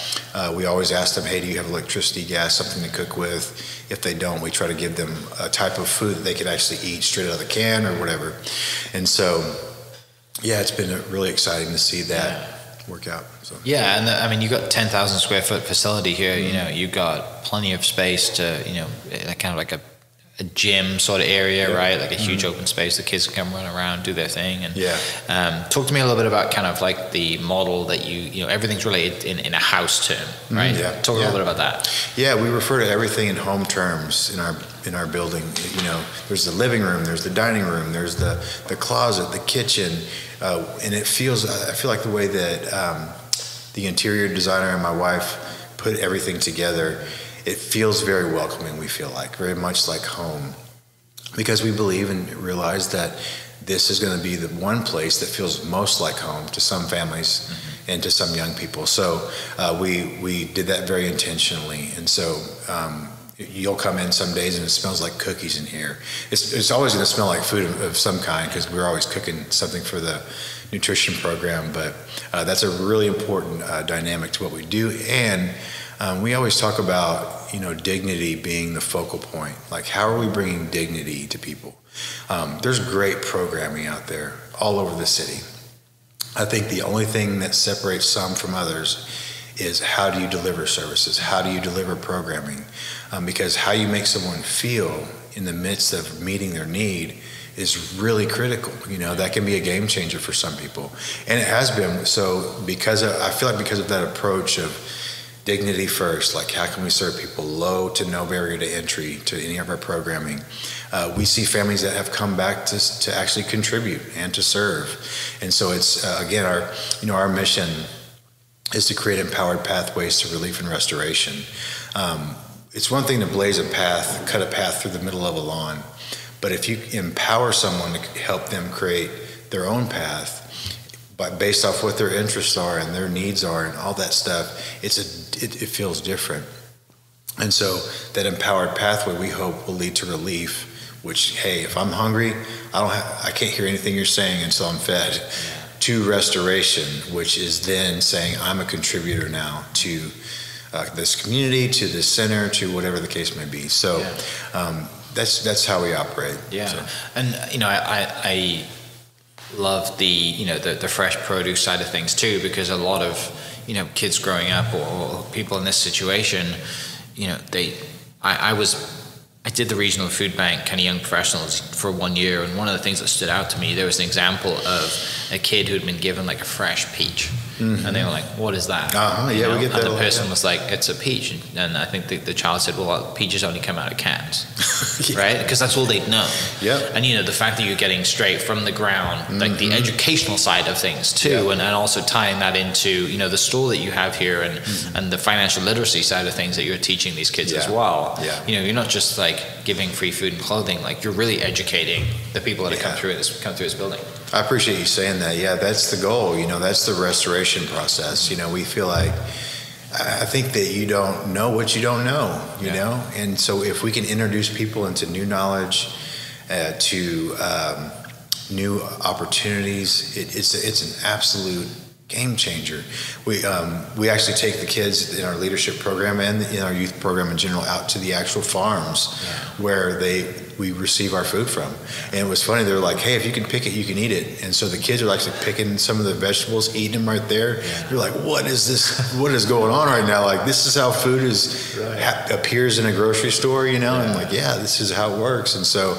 Speaker 5: We always ask them, hey, do you have electricity, gas, something to cook with? If they don't, we try to give them a type of food that they can actually eat straight out of the can or whatever. And so, it's been really exciting to see that work out. So.
Speaker 6: Yeah, and I mean, you've got 10,000 square foot facility here. You've got plenty of space to, kind of like a gym sort of area, right? Like a huge open space. The kids can come run around, do their thing. And talk to me a little bit about kind of like the model that you know, everything's related in a house term, right? Talk a little bit about that.
Speaker 5: Yeah, we refer to everything in home terms in our building. You know, there's the living room, there's the dining room, there's the closet, the kitchen, and I feel like the way that the interior designer and my wife put everything together, it feels very welcoming. We feel like very much like home, because we believe and realize that this is going to be the one place that feels most like home to some families and to some young people. So we did that very intentionally. And so you'll come in some days and it smells like cookies in here. It's always going to smell like food of some kind, because we're always cooking something for the nutrition program. But that's a really important dynamic to what we do. And we always talk about, you know, dignity being the focal point. Like, how are we bringing dignity to people? There's great programming out there all over the city. I think the only thing that separates some from others is how do you deliver services? How do you deliver programming? Because how you make someone feel in the midst of meeting their need is really critical. You know, that can be a game changer for some people. And it has been. So I feel like because of that approach of dignity first, like how can we serve people, low to no barrier to entry to any of our programming, we see families that have come back to actually contribute and to serve. And so it's again, our mission is to create empowered pathways to relief and restoration. It's one thing to blaze a path, cut a path through the middle of a lawn, but if you empower someone to help them create their own path, but based off what their interests are and their needs are and all that stuff, it feels different. And so that empowered pathway, we hope, will lead to relief. Which, hey, if I'm hungry, I can't hear anything you're saying until I'm fed. To restoration, which is then saying I'm a contributor now to this community, to this center, to whatever the case may be. So that's how we operate.
Speaker 6: Yeah,
Speaker 5: so.
Speaker 6: And you know, I love the fresh produce side of things too, because a lot of kids growing up or people in this situation, I did the regional food bank kind of young professionals for 1 year, and one of the things that stood out to me, there was an example of a kid who'd been given like a fresh peach. Mm-hmm. And they were like, what is that?
Speaker 5: We get that.
Speaker 6: And the person was like, it's a peach. And I think the child said, well, peaches only come out of cans, right? Because that's all they'd know.
Speaker 5: Yeah.
Speaker 6: And the fact that you're getting straight from the ground, like the educational side of things too, and also tying that into, the store that you have here and the financial literacy side of things that you're teaching these kids as well.
Speaker 5: Yeah.
Speaker 6: You're not just like giving free food and clothing, like you're really educating the people that have come through this building.
Speaker 5: I appreciate you saying that. Yeah, that's the goal. That's the restoration process. We feel like, I think that you don't know what you don't know, you know? And so if we can introduce people into new knowledge, to new opportunities, it's an absolute game changer. We actually take the kids in our leadership program and in our youth program in general out to the actual farms where we receive our food from. And it was funny, they were like, hey, if you can pick it, you can eat it. And so the kids are actually picking some of the vegetables, eating them right there. You're like, what is this? What is going on right now? Like, this is how food appears in a grocery store, And like, this is how it works. And so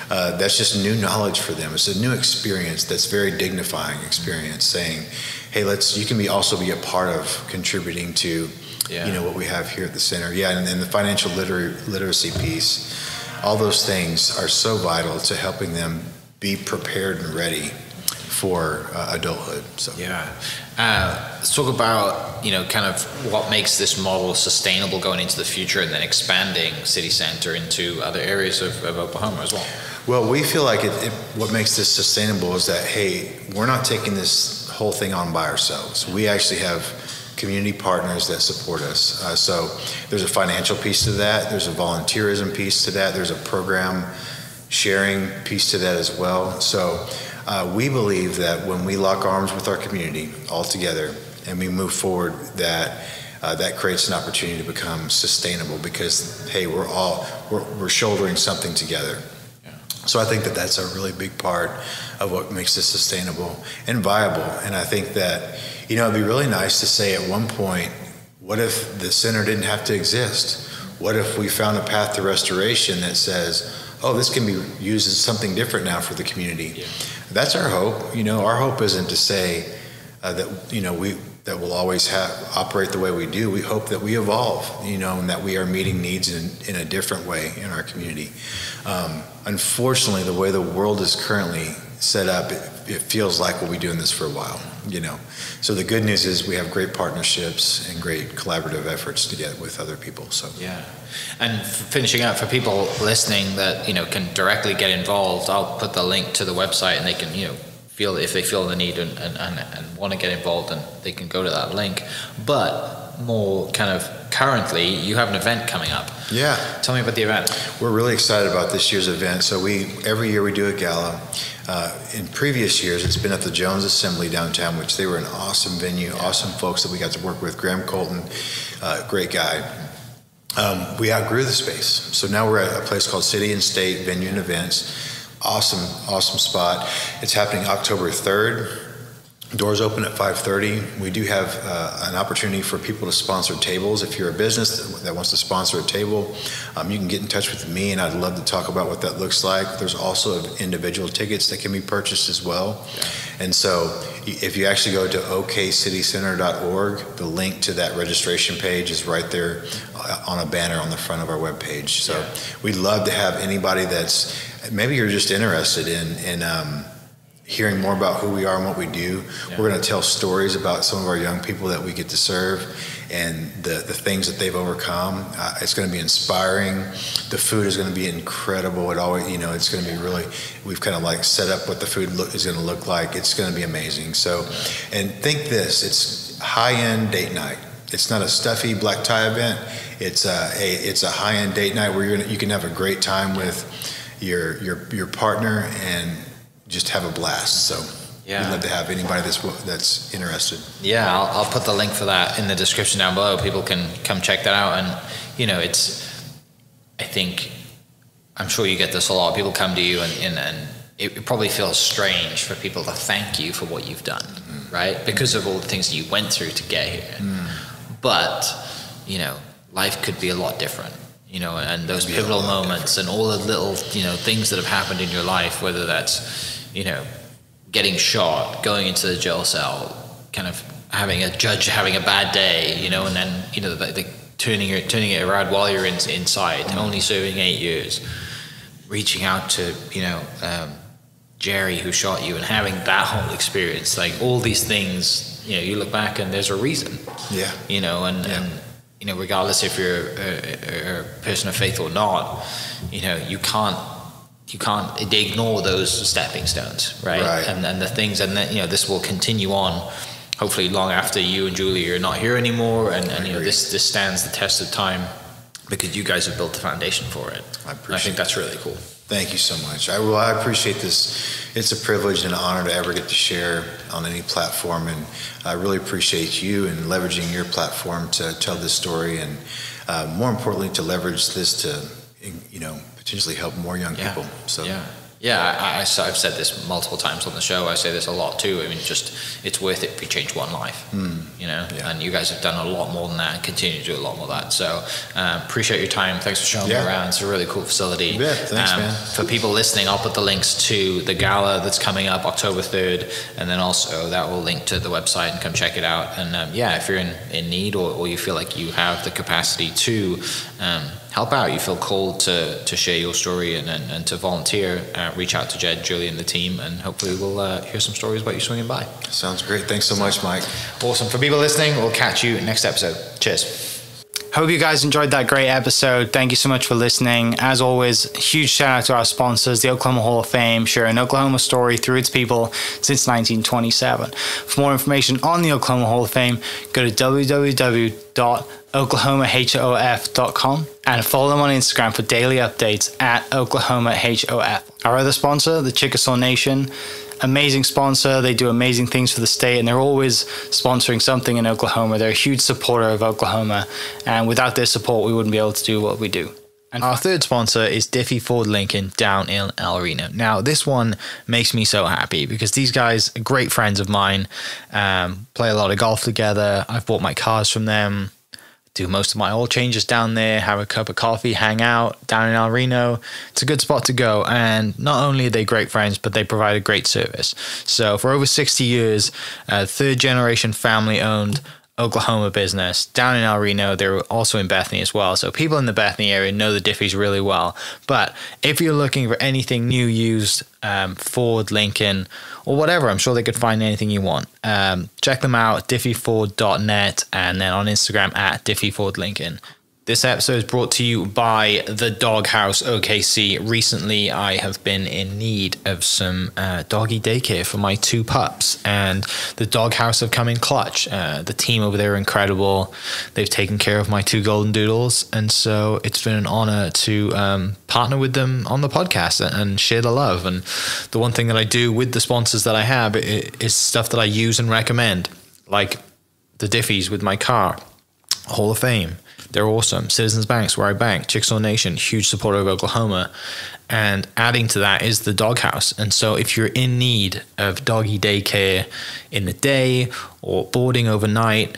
Speaker 5: that's just new knowledge for them. It's a new experience that's very dignifying experience, saying, hey, you can also be a part of contributing to, what we have here at the center. And the financial literacy piece, all those things are so vital to helping them be prepared and ready for adulthood. So
Speaker 6: let's talk about kind of what makes this model sustainable going into the future, and then expanding City Center into other areas of Oklahoma as well.
Speaker 5: Well, we feel like what makes this sustainable is that, hey, we're not taking this whole thing on by ourselves. We actually have community partners that support us. So there's a financial piece to that. There's a volunteerism piece to that. There's a program sharing piece to that as well. So we believe that when we lock arms with our community all together and we move forward, that creates an opportunity to become sustainable, because, hey, we're shouldering something together. So I think that that's a really big part of what makes this sustainable and viable. And I think that, it'd be really nice to say at one point, what if the center didn't have to exist? what if we found a path to restoration that says, oh, this can be used as something different now for the community? Yeah. That's our hope. Our hope isn't to say that that we'll always operate the way we do. We hope that we evolve, and that we are meeting needs in a different way in our community. Unfortunately, the way the world is currently set up, it feels like we'll be doing this for a while, So the good news is we have great partnerships and great collaborative efforts to get with other people. So
Speaker 6: yeah. And finishing up, for people listening that can directly get involved, I'll put the link to the website, and they can if they feel the need and want to get involved, and they can go to that link. But more kind of currently, you have an event coming up.
Speaker 5: Yeah.
Speaker 6: Tell me about the event.
Speaker 5: We're really excited about this year's event. So every year we do a gala. In previous years, it's been at the Jones Assembly downtown, which they were an awesome venue, awesome folks that we got to work with. Graham Colton, great guy. We outgrew the space. So now we're at a place called City and State Venue and Events. Awesome spot. It's happening October 3rd. Doors open at 5:30. We do have an opportunity for people to sponsor tables. If you're a business that wants to sponsor a table, you can get in touch with me, and I'd love to talk about what that looks like. There's also individual tickets that can be purchased as well. Yeah. And so if you actually go to okcitycenter.org, the link to that registration page is right there on a banner on the front of our webpage. So we'd love to have anybody maybe you're just interested in hearing more about who we are and what we do. Yeah. We're going to tell stories about some of our young people that we get to serve and the things that they've overcome. It's going to be inspiring. The food is going to be incredible. It always, it's going to be really, we've kind of like set up what the food is going to look like. It's going to be amazing. So, and think this, it's high-end date night. It's not a stuffy black tie event. It's a high-end date night where you can have a great time with your partner and just have a blast. So we'd love to have anybody that's interested.
Speaker 6: Yeah, I'll put the link for that in the description down below. People can come check that out. And I'm sure you get this a lot. People come to you and it probably feels strange for people to thank you for what you've done, right? Because of all the things that you went through to get here. But life could be a lot different. And those pivotal moments and all the little, things that have happened in your life, whether that's, getting shot, going into the jail cell, kind of having a judge having a bad day, and then, the turning it around while you're inside, only serving 8 years, reaching out to, Jerry who shot you and having that whole experience, like all these things, you look back and there's a reason. Yeah. And regardless if you're a person of faith or not, you can't ignore those stepping stones, right? And the things, and then this will continue on, hopefully long after you and Julie are not here anymore, and this stands the test of time because you guys have built the foundation for it. I think that's really cool.
Speaker 5: Thank you so much. I appreciate this. It's a privilege and an honor to ever get to share on any platform, and I really appreciate you and leveraging your platform to tell this story, and more importantly, to leverage this to, potentially help more young people. So.
Speaker 6: I've said this multiple times on the show. I say this a lot too. I mean, it's worth it if you change one life, and you guys have done a lot more than that and continue to do a lot more of that. So appreciate your time. Thanks for showing me around. It's a really cool facility.
Speaker 5: Yeah, thanks, man.
Speaker 6: For people listening, I'll put the links to the gala that's coming up October 3rd, and then also that will link to the website, and come check it out. And if you're in need or you feel like you have the capacity to help out, you feel called to share your story and to volunteer, reach out to Jed, Julie, and the team, and hopefully we'll hear some stories about you swinging by.
Speaker 5: Sounds great. Thanks so much, Mike.
Speaker 6: Awesome. For people listening, we'll catch you next episode. Cheers.
Speaker 2: Hope you guys enjoyed that great episode. Thank you so much for listening. As always, huge shout out to our sponsors, the Oklahoma Hall of Fame, sharing Oklahoma story through its people since 1927. For more information on the Oklahoma Hall of Fame, go to www.oklahomahof.com and follow them on Instagram for daily updates at OklahomaHOF. Our other sponsor, the Chickasaw Nation, amazing sponsor. They do amazing things for the state, and they're always sponsoring something in Oklahoma. They're a huge supporter of Oklahoma, and without their support, we wouldn't be able to do what we do. And our third sponsor is Diffie Ford Lincoln down in El Reno. Now, this one makes me so happy because these guys are great friends of mine, play a lot of golf together. I've bought my cars from them. do most of my oil changes down there, have a cup of coffee, hang out down in El Reno. It's a good spot to go. And not only are they great friends, but they provide a great service. So for over 60 years, third generation family owned Oklahoma business down in El Reno. They're also in Bethany as well. So people in the Bethany area know the Diffees really well. But if you're looking for anything new, used, Ford, Lincoln, or whatever, I'm sure they could find anything you want. Check them out, diffeeford.net, and then on Instagram at diffeefordlincoln. This episode is brought to you by the Doghouse OKC. Recently, I have been in need of some doggy daycare for my 2 pups, and the Doghouse have come in clutch. The team over there are incredible. They've taken care of my 2 golden doodles, and so it's been an honor to partner with them on the podcast and share the love. And the one thing that I do with the sponsors that I have is stuff that I use and recommend, like the Diffees with my car, Hall of Fame. They're awesome. Citizens Banks, where I bank. Chickasaw Nation, huge supporter of Oklahoma. And adding to that is the Doghouse. And so if you're in need of doggy daycare in the day or boarding overnight,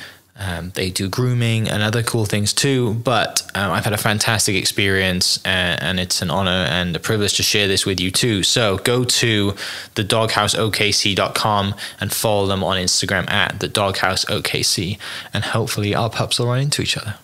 Speaker 2: they do grooming and other cool things too. But I've had a fantastic experience, and it's an honor and a privilege to share this with you too. So go to thedogHouseOKC.com and follow them on Instagram at thedogHouseOKC. And hopefully our pups will run into each other.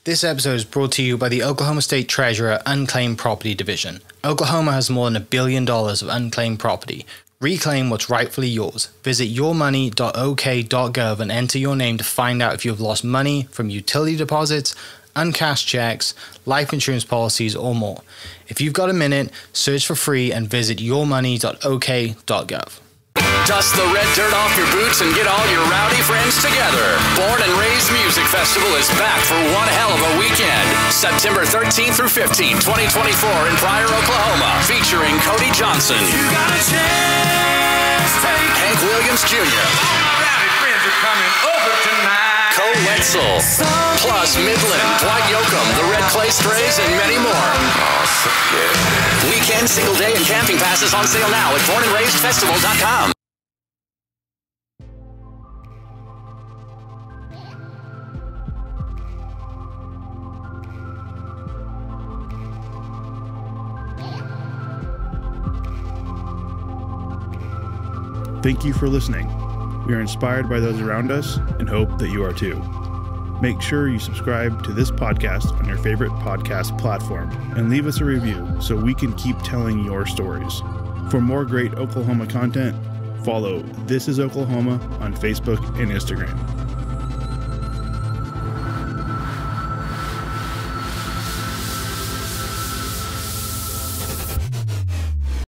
Speaker 2: This episode is brought to you by the Oklahoma State Treasurer Unclaimed Property Division. Oklahoma has more than $1 billion of unclaimed property. Reclaim what's rightfully yours. Visit YourMoney.ok.gov and enter your name to find out if you have lost money from utility deposits, uncashed checks, life insurance policies, or more. If you've got a minute, search for free and visit YourMoney.ok.gov.
Speaker 3: Dust the red dirt off your boots and get all your rowdy friends together. Born and Raised Music Festival is back for one hell of a weekend. September 13th through 15th, 2024 in Pryor, Oklahoma. Featuring Cody Johnson.
Speaker 4: You got a chance,
Speaker 3: Hank Williams Jr.
Speaker 4: All my rowdy friends are coming over tonight.
Speaker 3: Cole Wetzel. Plus Midland, Dwight Yoakam, the Red Clay Strays, and many more. Weekend, single day, and camping passes on sale now at bornandraisedfestival.com.
Speaker 1: Thank you for listening. We are inspired by those around us and hope that you are too. Make sure you subscribe to this podcast on your favorite podcast platform and leave us a review so we can keep telling your stories. For more great Oklahoma content, follow This Is Oklahoma on Facebook and Instagram.